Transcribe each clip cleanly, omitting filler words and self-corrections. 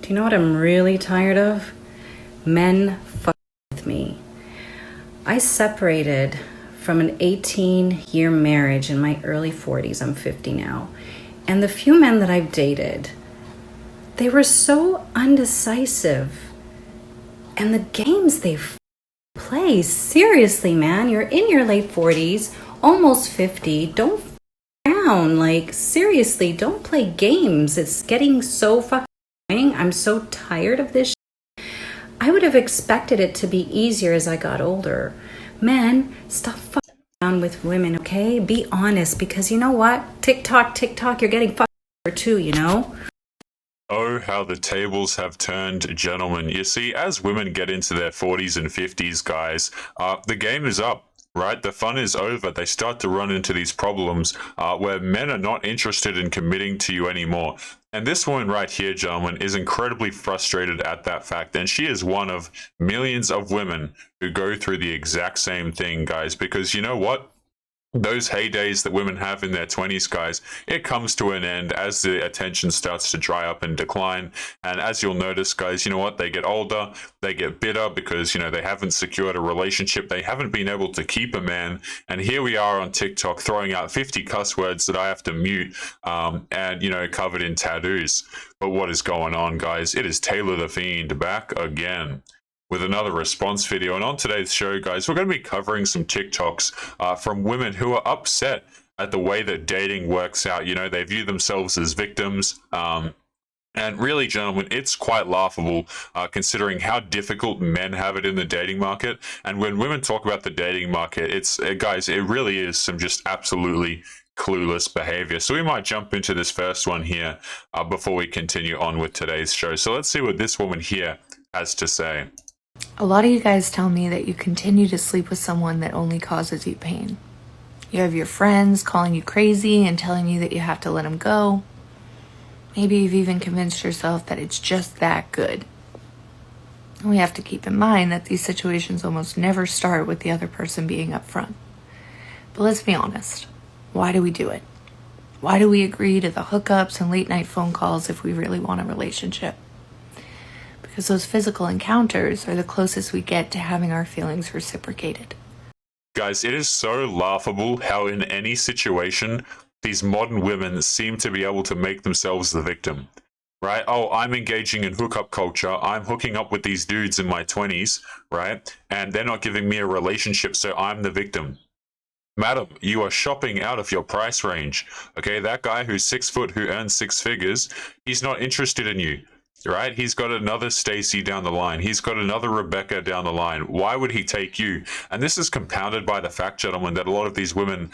Do you know what I'm really tired of? Men fucking with me. I separated from an 18-year marriage in my early 40s. I'm 50 now. And the few men that I've dated, they were so undecisive. And the games they play, seriously, man, you're in your late 40s, almost 50. Don't around. Like, seriously, don't play games. It's getting so fucking annoying. I'm so tired of this shit. I would have expected it to be easier as I got older. Men, stop fucking around with women, okay? Be honest, because you know what? TikTok, you're getting fucked over too, you know? Oh, how the tables have turned, gentlemen. You see, as women get into their 40s and 50s, guys, the game is up. Right, the fun is over. They start to run into these problems where men are not interested in committing to you anymore. And this woman right here, gentlemen, is incredibly frustrated at that fact. And she is one of millions of women who go through the exact same thing, guys, because you know what? Those heydays that women have in their 20s, guys, it comes to an end as the attention starts to dry up and decline. And as you'll notice, guys, you know what? They get older, they get bitter because, you know, they haven't secured a relationship. They haven't been able to keep a man. And here we are on TikTok throwing out 50 cuss words that I have to mute and, you know, covered in tattoos. But what is going on, guys? It is Taylor the Fiend back again with another response video. And on today's show, guys, we're going to be covering some TikToks from women who are upset at the way that dating works out. You know, they view themselves as victims. And really, gentlemen, it's quite laughable considering how difficult men have it in the dating market. And when women talk about the dating market, it's, guys, it really is some just absolutely clueless behavior. So we might jump into this first one here before we continue on with today's show. So let's see what this woman here has to say. A lot of you guys tell me that you continue to sleep with someone that only causes you pain. You have your friends calling you crazy and telling you that you have to let them go. Maybe you've even convinced yourself that it's just that good. And we have to keep in mind that these situations almost never start with the other person being upfront. But let's be honest. Why do we do it? Why do we agree to the hookups and late night phone calls if we really want a relationship? Because those physical encounters are the closest we get to having our feelings reciprocated. Guys, it is so laughable how in any situation, these modern women seem to be able to make themselves the victim, right? Oh, I'm engaging in hookup culture. I'm hooking up with these dudes in my 20s, right? And they're not giving me a relationship, so I'm the victim. Madam, you are shopping out of your price range, okay? That guy who's 6 foot, who earns 6 figures, he's not interested in you. Right? He's got another Stacy down the line. He's got another Rebecca down the line. Why would he take you? And this is compounded by the fact, gentlemen, that a lot of these women,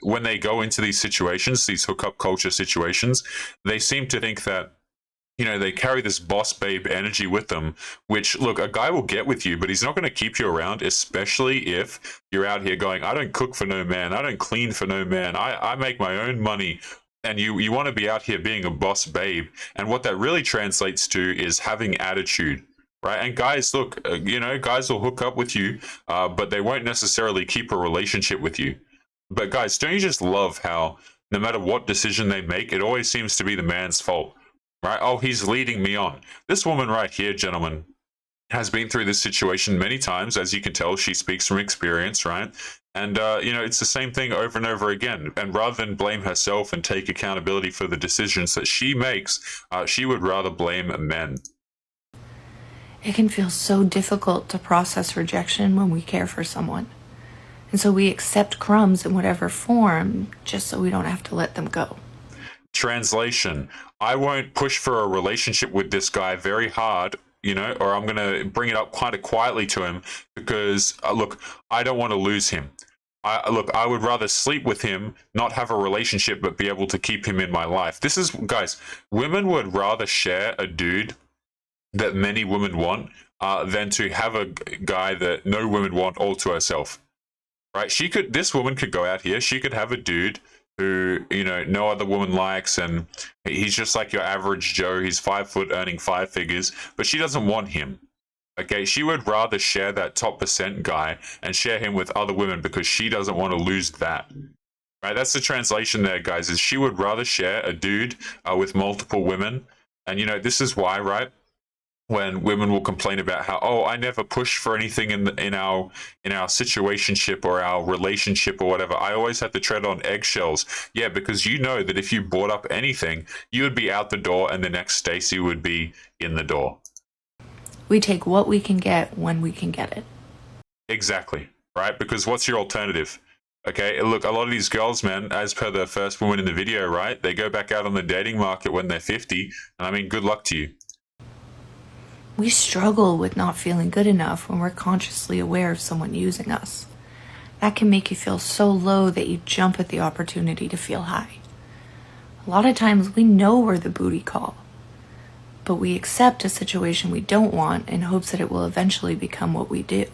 when they go into these situations, these hookup culture situations, they seem to think that, you know, they carry this boss babe energy with them, which, look, a guy will get with you, but he's not going to keep you around, especially if you're out here going, I don't cook for no man. I don't clean for no man. I make my own money. And you want to be out here being a boss babe. And what that really translates to is having attitude, right? And guys, look, you know, guys will hook up with you, but they won't necessarily keep a relationship with you. But guys, don't you just love how no matter what decision they make, it always seems to be the man's fault, right? Oh, he's leading me on. This woman right here, gentlemen, has been through this situation many times. As you can tell, she speaks from experience, right? And, you know, it's the same thing over and over again. And rather than blame herself and take accountability for the decisions that she makes, she would rather blame men. It can feel so difficult to process rejection when we care for someone. And so we accept crumbs in whatever form just so we don't have to let them go. Translation: I won't push for a relationship with this guy very hard, you know, or I'm going to bring it up quite quietly to him because, look, I don't want to lose him. Look, I would rather sleep with him, not have a relationship, but be able to keep him in my life. This is, guys, women would rather share a dude that many women want than to have a guy that no women want all to herself, right? This woman could go out here, she could have a dude who, you know, no other woman likes, and he's just like your average Joe. He's 5 foot earning 5 figures, but she doesn't want him. Okay, she would rather share that top percent guy and share him with other women because she doesn't want to lose that. Right, that's the translation there, guys, is she would rather share a dude with multiple women. And, you know, this is why, right? when women will complain about how, oh, I never pushed for anything in our situationship or our relationship or whatever. I always had to tread on eggshells. Yeah, because you know that if you brought up anything, you would be out the door and the next Stacy would be in the door. We take what we can get when we can get it. Exactly, right? Because what's your alternative? Okay, look, a lot of these girls, man, as per the first woman in the video, right? They go back out on the dating market when they're 50, and I mean, good luck to you. We struggle with not feeling good enough when we're consciously aware of someone using us. That can make you feel so low that you jump at the opportunity to feel high. A lot of times we know we're the booty call, but we accept a situation we don't want in hopes that it will eventually become what we do.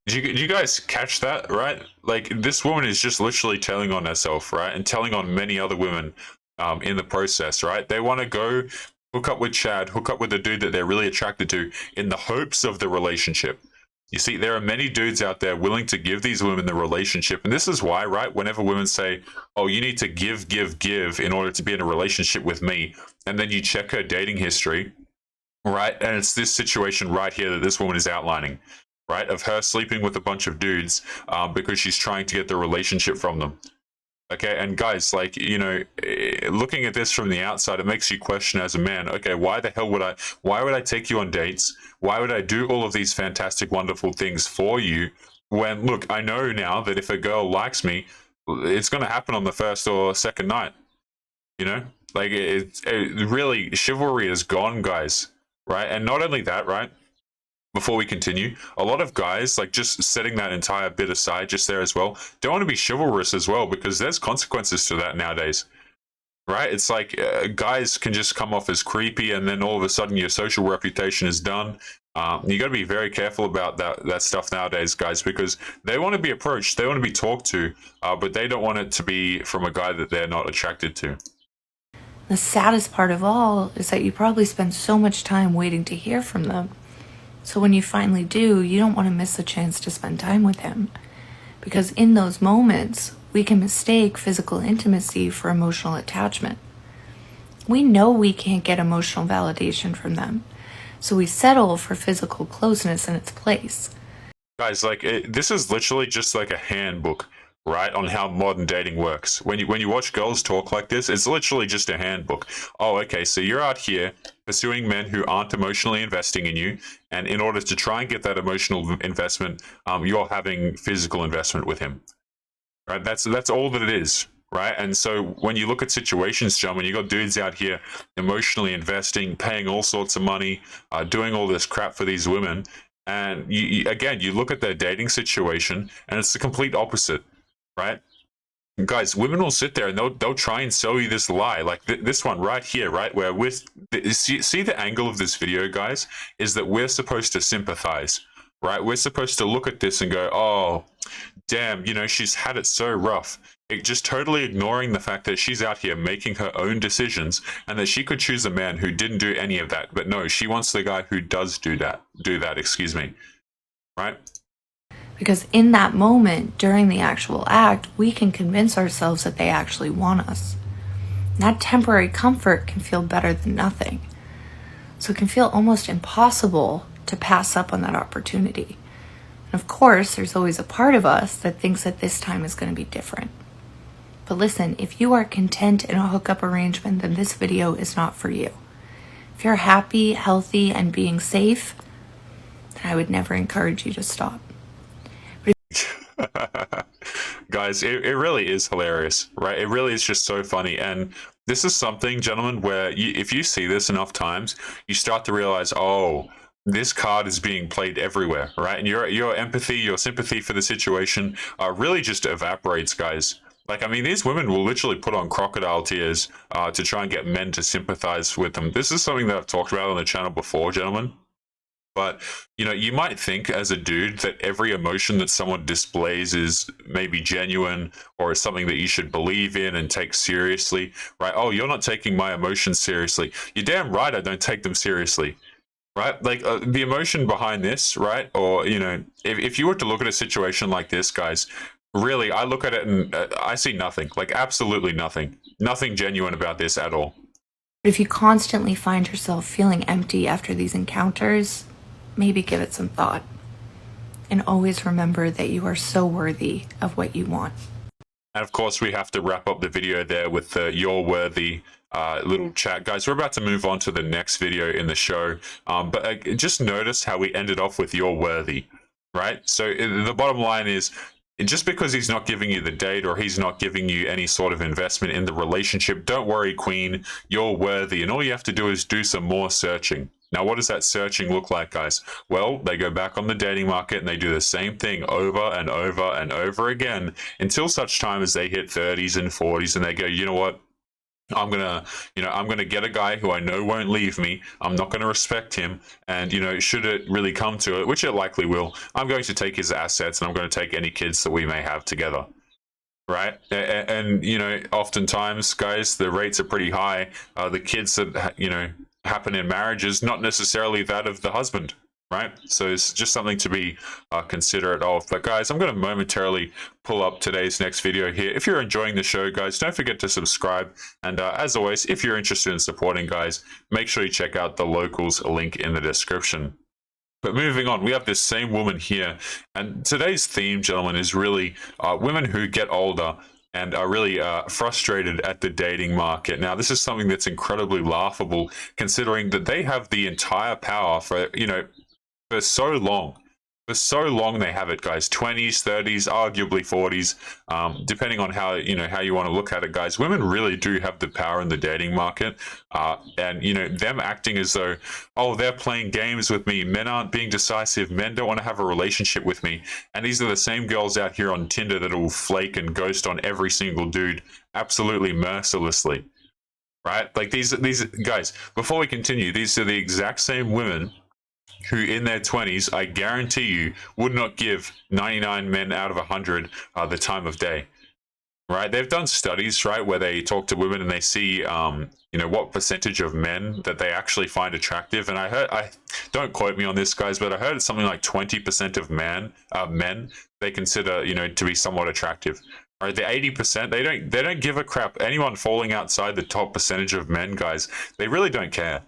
Did you guys catch that, right? Like, this woman is just literally telling on herself, right? And telling on many other women in the process, right? They want to go hook up with Chad, hook up with the dude that they're really attracted to in the hopes of the relationship. You see, there are many dudes out there willing to give these women the relationship. And this is why, right? Whenever women say, oh, you need to give in order to be in a relationship with me. And then you check her dating history, right? And it's this situation right here that this woman is outlining, right? Of her sleeping with a bunch of dudes because she's trying to get the relationship from them. Okay, and guys, like, you know, looking at this from the outside, it makes you question as a man, okay, why would I take you on dates? Why would I do all of these fantastic, wonderful things for you when, look, I know now that if a girl likes me, it's going to happen on the first or second night, you know? Like, it really, chivalry is gone, guys, right? And not only that, right? Before we continue, a lot of guys, like, just setting that entire bit aside just there as well, don't want to be chivalrous as well, because there's consequences to that nowadays, right? It's like guys can just come off as creepy, and then all of a sudden your social reputation is done. You got to be very careful about that stuff nowadays, guys, because they want to be approached, they want to be talked to, but they don't want it to be from a guy that they're not attracted to. The saddest part of all is that you probably spend so much time waiting to hear from them. So when you finally do, you don't want to miss the chance to spend time with him. Because in those moments, we can mistake physical intimacy for emotional attachment. We know we can't get emotional validation from them, so we settle for physical closeness in its place. Guys, like, this is literally just like a handbook, right, on how modern dating works. When you watch girls talk like this, it's literally just a handbook. Oh, okay, so you're out here pursuing men who aren't emotionally investing in you, and in order to try and get that emotional investment, you're having physical investment with him, right? That's all that it is, right? And so when you look at situations, gentlemen, you got dudes out here emotionally investing, paying all sorts of money, doing all this crap for these women, and you look at their dating situation, and it's the complete opposite, right? Guys, women will sit there and they'll try and sell you this lie, like this one right here, right, where see the angle of this video, guys, is that we're supposed to sympathize, right? We're supposed to look at this and go, oh, damn, you know, she's had it so rough. Just totally ignoring the fact that she's out here making her own decisions, and that she could choose a man who didn't do any of that. But no, she wants the guy who does do that, excuse me, right? Because in that moment, during the actual act, we can convince ourselves that they actually want us. And that temporary comfort can feel better than nothing. So it can feel almost impossible to pass up on that opportunity. And of course, there's always a part of us that thinks that this time is going to be different. But listen, if you are content in a hookup arrangement, then this video is not for you. If you're happy, healthy, and being safe, then I would never encourage you to stop. Guys, it really is hilarious, right? It really is just so funny. And this is something, gentlemen, where if you see this enough times, you start to realize, oh, this card is being played everywhere, right? And your empathy, your sympathy for the situation really just evaporates, guys. Like, I mean, these women will literally put on crocodile tears to try and get men to sympathize with them. This is something that I've talked about on the channel before, gentlemen. But, you know, you might think as a dude that every emotion that someone displays is maybe genuine or is something that you should believe in and take seriously, right? Oh, you're not taking my emotions seriously. You're damn right I don't take them seriously, right? Like, the emotion behind this, right? Or, you know, if you were to look at a situation like this, guys, really, I look at it and I see nothing, like absolutely nothing. Nothing genuine about this at all. But if you constantly find yourself feeling empty after these encounters, maybe give it some thought. And always remember that you are so worthy of what you want. And of course, we have to wrap up the video there with the "You're Worthy" little chat. Guys, we're about to move on to the next video in the show. But just notice how we ended off with "You're worthy," right? So the bottom line is, just because he's not giving you the date or he's not giving you any sort of investment in the relationship, don't worry, Queen, you're worthy. And all you have to do is do some more searching. Now, what does that searching look like, guys? Well, they go back on the dating market and they do the same thing over and over and over again until such time as they hit 30s and 40s and they go, you know what? I'm gonna get a guy who I know won't leave me. I'm not gonna respect him, and should it really come to it, which it likely will, I'm going to take his assets and I'm going to take any kids that we may have together. Right, and oftentimes, guys, the rates are pretty high. The kids that happen in marriages, not necessarily that of the husband. Right, so it's just something to be considerate of. But guys, I'm going to momentarily pull up today's next video here. If you're enjoying the show, guys, don't forget to subscribe. And as always, if you're interested in supporting, guys, make sure you check out the locals link in the description. But moving on, we have this same woman here, and today's theme, gentlemen, is really women who get older and are really frustrated at the dating market. Now, this is something that's incredibly laughable, considering that they have the entire power for so long. For so long they have it, guys. 20s, 30s, arguably 40s, depending on how you want to look at it, guys. Women really do have the power in the dating market, and them acting as though, oh, they're playing games with me. Men aren't being decisive. Men don't want to have a relationship with me. And these are the same girls out here on Tinder that will flake and ghost on every single dude, absolutely mercilessly. Right? Like these guys. Before we continue, these are the exact same women who in their 20s, I guarantee you, would not give 99 men out of 100 the time of day. Right? They've done studies, right, where they talk to women and they see, what percentage of men that they actually find attractive. And I don't quote me on this, guys, but I heard it's something like 20% of men they consider, to be somewhat attractive. Right? The 80%, they don't give a crap. Anyone falling outside the top percentage of men, guys, they really don't care.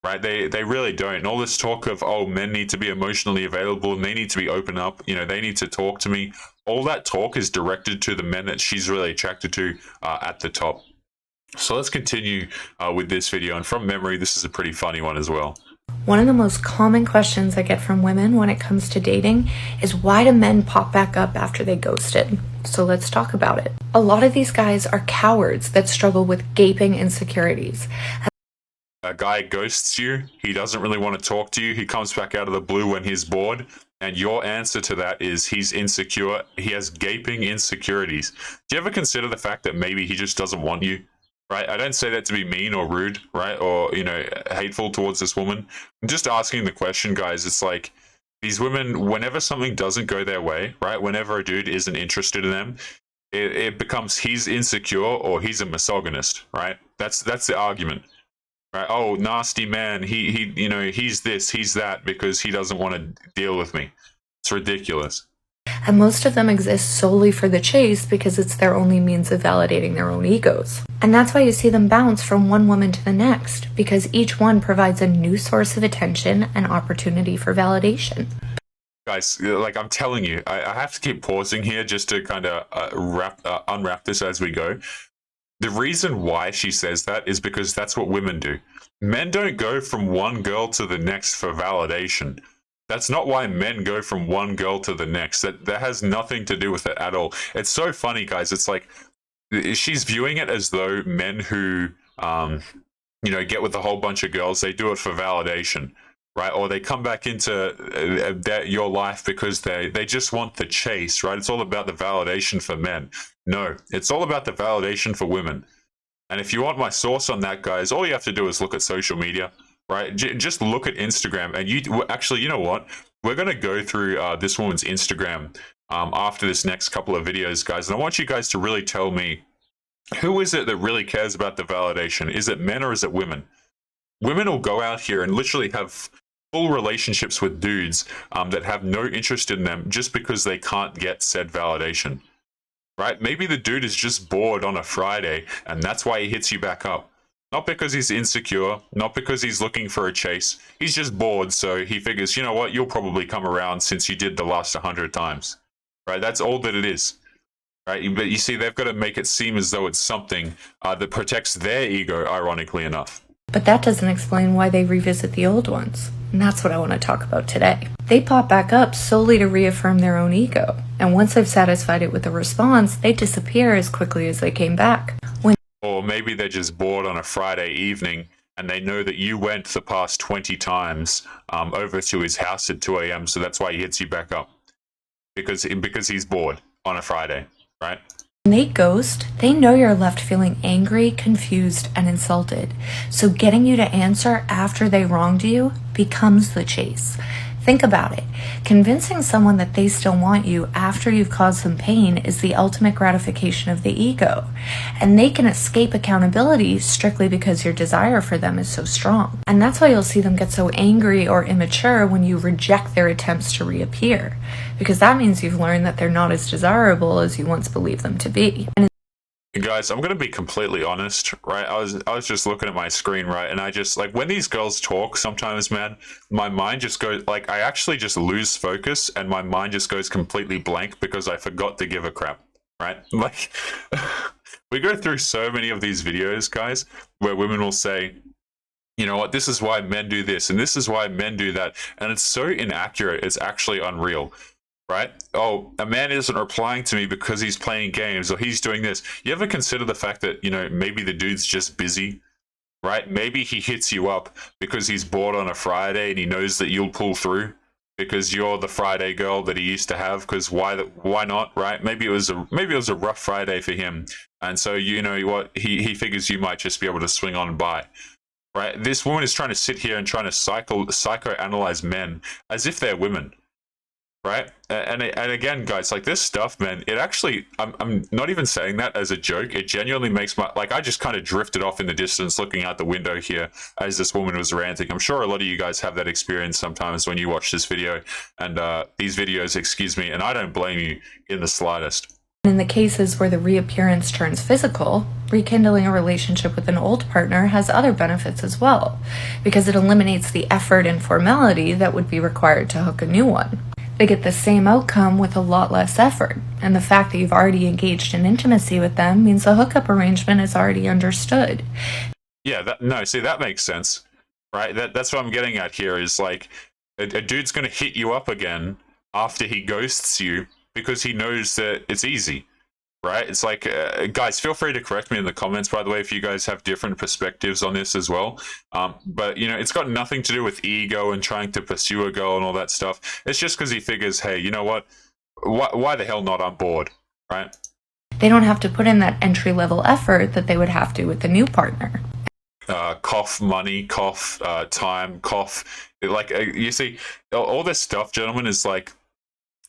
Right, they really don't. And all this talk of, oh, men need to be emotionally available and they need to be open up, they need to talk to me. All that talk is directed to the men that she's really attracted to at the top. So let's continue with this video. And from memory, this is a pretty funny one as well. One of the most common questions I get from women when it comes to dating is, why do men pop back up after they ghosted? So let's talk about it. A lot of these guys are cowards that struggle with gaping insecurities. A guy ghosts you, he doesn't really want to talk to you, he comes back out of the blue when he's bored, and your answer to that is he's insecure, he has gaping insecurities. Do you ever consider the fact that maybe he just doesn't want you? Right? I don't say that to be mean or rude, right? Or, hateful towards this woman. I'm just asking the question, guys. It's like, these women, whenever something doesn't go their way, right? Whenever a dude isn't interested in them, it becomes he's insecure or he's a misogynist, right? That's the argument. Right? Oh, nasty man. He's this, he's that because he doesn't want to deal with me. It's ridiculous. And most of them exist solely for the chase because it's their only means of validating their own egos. And that's why you see them bounce from one woman to the next, because each one provides a new source of attention and opportunity for validation. Guys, like I'm telling you, I have to keep pausing here just to kind of unwrap this as we go. The reason why she says that is because that's what women do. Men don't go from one girl to the next for validation. That's not why men go from one girl to the next. That has nothing to do with it at all. It's so funny, guys. It's like she's viewing it as though men who, get with a whole bunch of girls, they do it for validation. Right, or they come back into your life because they just want the chase, right? It's all about the validation for men. No, it's all about the validation for women. And if you want my source on that, guys, all you have to do is look at social media, right? Just look at Instagram, and you know what? We're going to go through this woman's Instagram after this next couple of videos, guys, and I want you guys to really tell me, who is it that really cares about the validation? Is it men or is it women? Women will go out here and literally have full relationships with dudes that have no interest in them just because they can't get said validation, right? Maybe the dude is just bored on a Friday and that's why he hits you back up. Not because he's insecure, not because he's looking for a chase. He's just bored, so he figures, you know what, you'll probably come around since you did the last 100 times. Right? That's all that it is. Right? But you see, they've got to make it seem as though it's something that protects their ego, ironically enough. But that doesn't explain why they revisit the old ones. And that's what I want to talk about today. They pop back up solely to reaffirm their own ego. And once they've satisfied it with a response, they disappear as quickly as they came back. Or maybe they're just bored on a Friday evening and they know that you went the past 20 times over to his house at 2 a.m. So that's why he hits you back up. Because he's bored on a Friday, right? When they ghost, they know you're left feeling angry, confused, and insulted. So getting you to answer after they wronged you becomes the chase. Think about it. Convincing someone that they still want you after you've caused them pain is the ultimate gratification of the ego. And they can escape accountability strictly because your desire for them is so strong. And that's why you'll see them get so angry or immature when you reject their attempts to reappear. Because that means you've learned that they're not as desirable as you once believed them to be. And guys, I'm gonna be completely honest, right? I was just looking at my screen, right, and I just like when these girls talk, sometimes, man, my mind just goes like I actually just lose focus, and my mind just goes completely blank because I forgot to give a crap, right? Like we go through so many of these videos, guys, where women will say, you know what, this is why men do this, and this is why men do that, and it's so inaccurate, it's actually unreal. Right? Oh, a man isn't replying to me because he's playing games or he's doing this. You ever consider the fact that, you know, maybe the dude's just busy, right? Maybe he hits you up because he's bored on a Friday and he knows that you'll pull through because you're the Friday girl that he used to have. Because why not, right? Maybe it was a rough Friday for him, and so you know what, he figures you might just be able to swing on by. Right? This woman is trying to sit here and trying to psychoanalyze men as if they're women. Right, and again, guys, like this stuff, man. It actually, I'm not even saying that as a joke. It genuinely makes my I just kind of drifted off in the distance, looking out the window here as this woman was ranting. I'm sure a lot of you guys have that experience sometimes when you watch this video and these videos, excuse me. And I don't blame you in the slightest. in the cases where the reappearance turns physical, rekindling a relationship with an old partner has other benefits as well, because it eliminates the effort and formality that would be required to hook a new one. They get the same outcome with a lot less effort, and the fact that you've already engaged in intimacy with them means the hookup arrangement is already understood. Yeah, see, that makes sense, right? That's what I'm getting at here is like a dude's going to hit you up again after he ghosts you because he knows that it's easy, right? It's like, guys, feel free to correct me in the comments, by the way, if you guys have different perspectives on this as well. But, you know, it's got nothing to do with ego and trying to pursue a girl and all that stuff. It's just because he figures, hey, you know what? Why the hell not? I'm bored, right? They don't have to put in that entry-level effort that they would have to with the new partner. Cough money, cough time, cough. Like, you see, all this stuff, gentlemen, is like,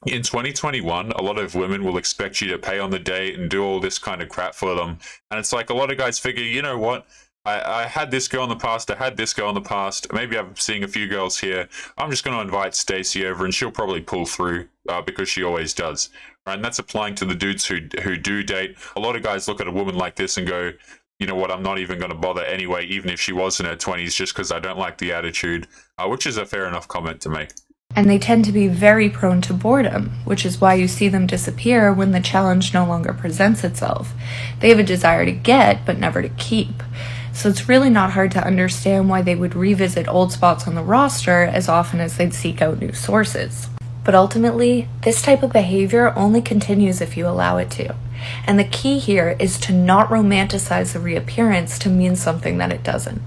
in 2021, a lot of women will expect you to pay on the date and do all this kind of crap for them. And it's like a lot of guys figure, you know what? I had this girl in the past. I had this girl in the past. Maybe I'm seeing a few girls here. I'm just going to invite Stacy over and she'll probably pull through because she always does. Right? And that's applying to the dudes who do date. A lot of guys look at a woman like this and go, you know what? I'm not even going to bother anyway, even if she was in her 20s, just because I don't like the attitude, which is a fair enough comment to make. And they tend to be very prone to boredom, which is why you see them disappear when the challenge no longer presents itself. They have a desire to get, but never to keep. So it's really not hard to understand why they would revisit old spots on the roster as often as they'd seek out new sources. But ultimately, this type of behavior only continues if you allow it to. And the key here is to not romanticize the reappearance to mean something that it doesn't.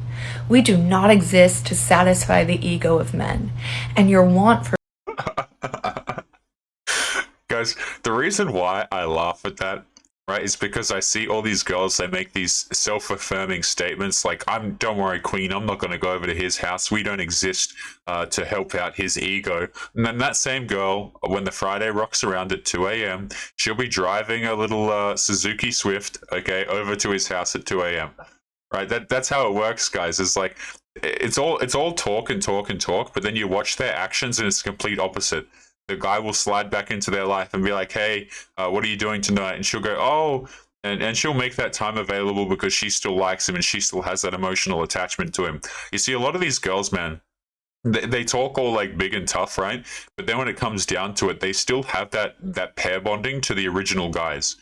We do not exist to satisfy the ego of men. And your want for... Guys, the reason why I laugh at that, right, is because I see all these girls, they make these self-affirming statements like, don't worry, queen, I'm not going to go over to his house. We don't exist to help out his ego. And then that same girl, when the Friday rocks around at 2 a.m., she'll be driving a little Suzuki Swift, okay, over to his house at 2 a.m., right? That's how it works, guys. It's like, it's all talk and talk and talk, but then you watch their actions and it's the complete opposite. The guy will slide back into their life and be like, hey, what are you doing tonight? And she'll go, oh, And she'll make that time available because she still likes him and she still has that emotional attachment to him. You see, a lot of these girls, man, they talk all like big and tough, right? But then when it comes down to it, they still have that pair bonding to the original guys,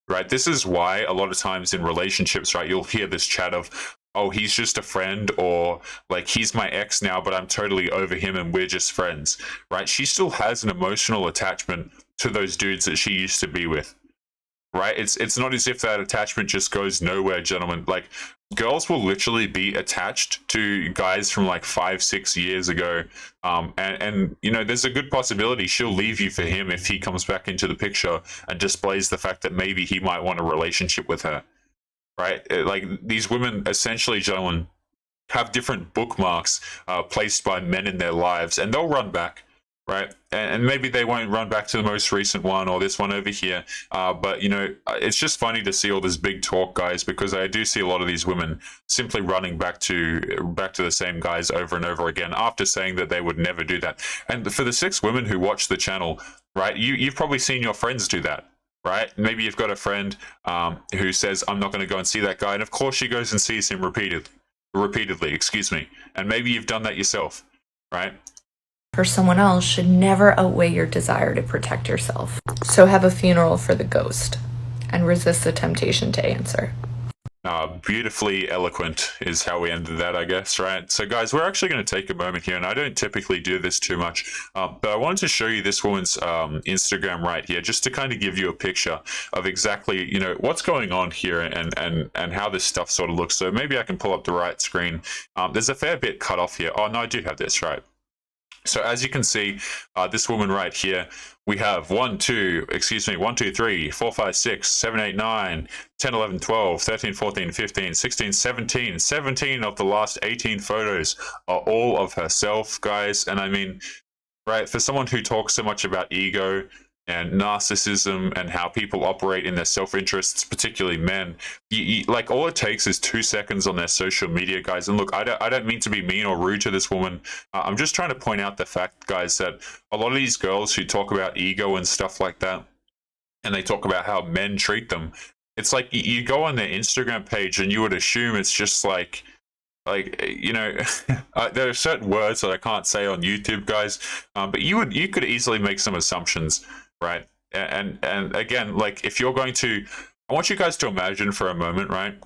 right? This is why a lot of times in relationships, right, you'll hear this chat of, oh, he's just a friend, or like he's my ex now, but I'm totally over him and we're just friends, right? She still has an emotional attachment to those dudes that she used to be with, right? It's not as if that attachment just goes nowhere, gentlemen. Like, girls will literally be attached to guys from like 5-6 years ago, and you know, there's a good possibility she'll leave you for him if he comes back into the picture and displays the fact that maybe he might want a relationship with her, right? Like, these women essentially, gentlemen, have different bookmarks placed by men in their lives, and they'll run back, right? And maybe they won't run back to the most recent one or this one over here. But you know, it's just funny to see all this big talk, guys, because I do see a lot of these women simply running back to the same guys over and over again after saying that they would never do that. And for the 6 women who watch the channel, right, you've probably seen your friends do that. Right? Maybe you've got a friend who says, I'm not going to go and see that guy. And of course she goes and sees him repeatedly, excuse me. And maybe you've done that yourself, right? For someone else should never outweigh your desire to protect yourself. So have a funeral for the ghost and resist the temptation to answer. Beautifully eloquent is how we ended that, I guess, right? So, guys, we're actually going to take a moment here, and I don't typically do this too much, but I wanted to show you this woman's Instagram right here, just to kind of give you a picture of exactly, you know, what's going on here and how this stuff sort of looks. So maybe I can pull up the right screen. There's a fair bit cut off here. Oh, no, I do have this, right? So as you can see, this woman right here, we have 1, 2, 3, 4, 5, 6, 7, 8, 9, 10, 11, 12, 13, 14, 15, 16, 17. 17 of the last 18 photos are all of herself, guys. And I mean, right, for someone who talks so much about ego and narcissism and how people operate in their self-interests, particularly men, like, all it takes is 2 seconds on their social media, guys. And look, I don't mean to be mean or rude to this woman. I'm just trying to point out the fact, guys, that a lot of these girls who talk about ego and stuff like that, and they talk about how men treat them, it's like you go on their Instagram page and you would assume it's just like, you know, there are certain words that I can't say on YouTube, guys, but you could easily make some assumptions, right? And again, like, if you're going to, I want you guys to imagine for a moment, right,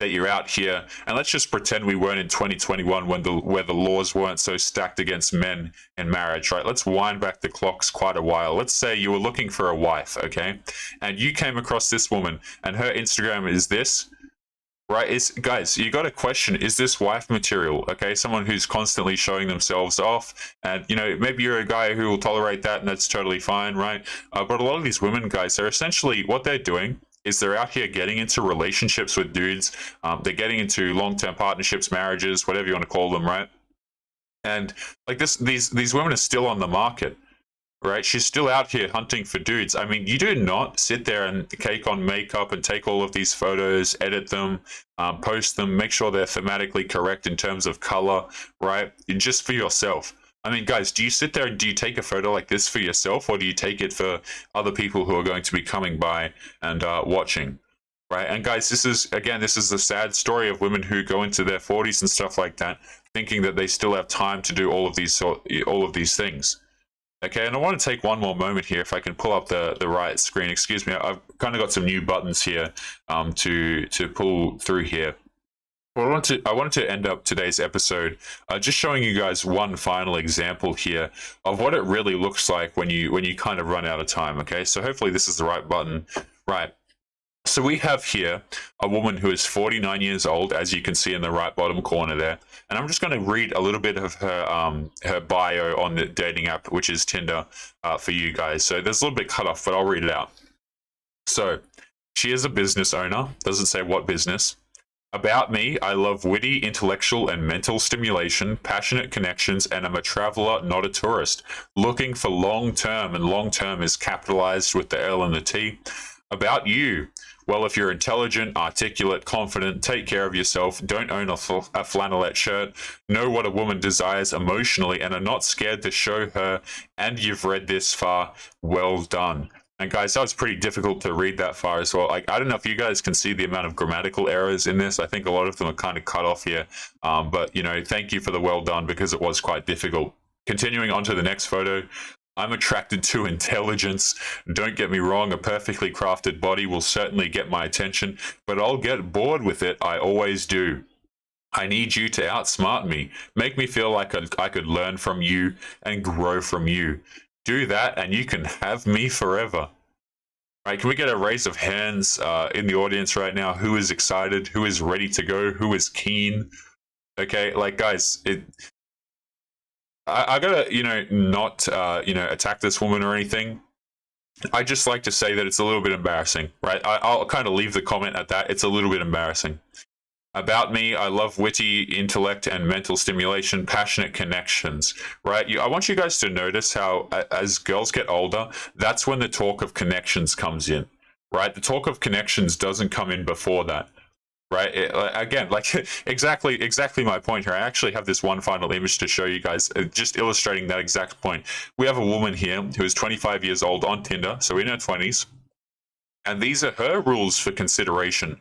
that you're out here, and let's just pretend we weren't in 2021 where the laws weren't so stacked against men in marriage, right? Let's wind back the clocks quite a while. Let's say you were looking for a wife, okay, and you came across this woman, and her Instagram is this. Right, guys, you got to question, is this wife material? Okay, someone who's constantly showing themselves off, and you know, maybe you're a guy who will tolerate that, and that's totally fine, right? But a lot of these women, guys, they're essentially, what they're doing is they're out here getting into relationships with dudes. They're getting into long-term partnerships, marriages, whatever you want to call them, right? And like these women are still on the market. Right, she's still out here hunting for dudes. I mean, you do not sit there and cake on makeup and take all of these photos, edit them, post them, make sure they're thematically correct in terms of color, right? Just for yourself. I mean, guys, do you sit there and do you take a photo like this for yourself, or do you take it for other people who are going to be coming by and watching? Right, and guys, this is the sad story of women who go into their 40s and stuff like that, thinking that they still have time to do all of these things. Okay, and I want to take one more moment here, if I can pull up the right screen. Excuse me, I've kind of got some new buttons here to pull through here. Well, I wanted to end up today's episode just showing you guys one final example here of what it really looks like when you kind of run out of time. Okay, so hopefully this is the right button. Right. So we have here a woman who is 49 years old, as you can see in the right bottom corner there. And I'm just going to read a little bit of her bio on the dating app, which is Tinder, for you guys. So there's a little bit cut off, but I'll read it out. So she is a business owner. Doesn't say what business. About me, I love witty, intellectual, and mental stimulation, passionate connections, and I'm a traveler, not a tourist. Looking for long-term, and long-term is capitalized with the L and the T. About you, well, if you're intelligent, articulate, confident, take care of yourself, don't own a flannelette shirt, know what a woman desires emotionally, and are not scared to show her, and you've read this far, well done. And guys, that was pretty difficult to read that far as well. Like, I don't know if you guys can see the amount of grammatical errors in this. I think a lot of them are kind of cut off here. But, you know, thank you for the well done, because it was quite difficult. Continuing on to the next photo. I'm attracted to intelligence. Don't get me wrong, a perfectly crafted body will certainly get my attention, but I'll get bored with it. I always do. I need you to outsmart me. Make me feel like I could learn from you and grow from you. Do that and you can have me forever. Right, can we get a raise of hands in the audience right now? Who is excited? Who is ready to go? Who is keen? Okay, like, guys, I gotta, you know, not, you know, attack this woman or anything. I just like to say that it's a little bit embarrassing, right? I'll kind of leave the comment at that. It's a little bit embarrassing. About me, I love witty intellect and mental stimulation, passionate connections, right? I want you guys to notice how, as girls get older, that's when the talk of connections comes in, right? The talk of connections doesn't come in before that, right? Again, like, exactly my point here. I actually have this one final image to show you guys, just illustrating that exact point. We have a woman here who is 25 years old on Tinder, so in her 20s, and these are her rules for consideration.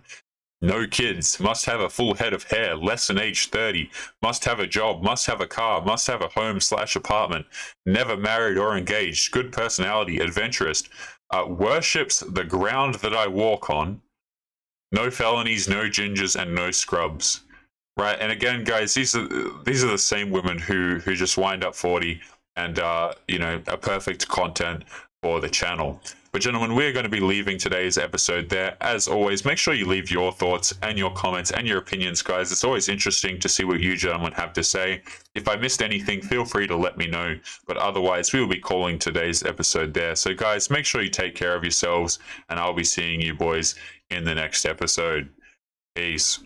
No kids, must have a full head of hair, less than age 30, must have a job, must have a car, must have a home/apartment, never married or engaged, good personality, adventurous, worships the ground that I walk on, no felonies, no gingers, and no scrubs. Right, and again, guys, these are the same women who just wind up 40 and you know, are perfect content for the channel. But gentlemen, we're going to be leaving today's episode there. As always, make sure you leave your thoughts and your comments and your opinions, guys. It's always interesting to see what you gentlemen have to say. If I missed anything, feel free to let me know. But otherwise, we will be calling today's episode there. So guys, make sure you take care of yourselves, and I'll be seeing you boys in the next episode. Peace.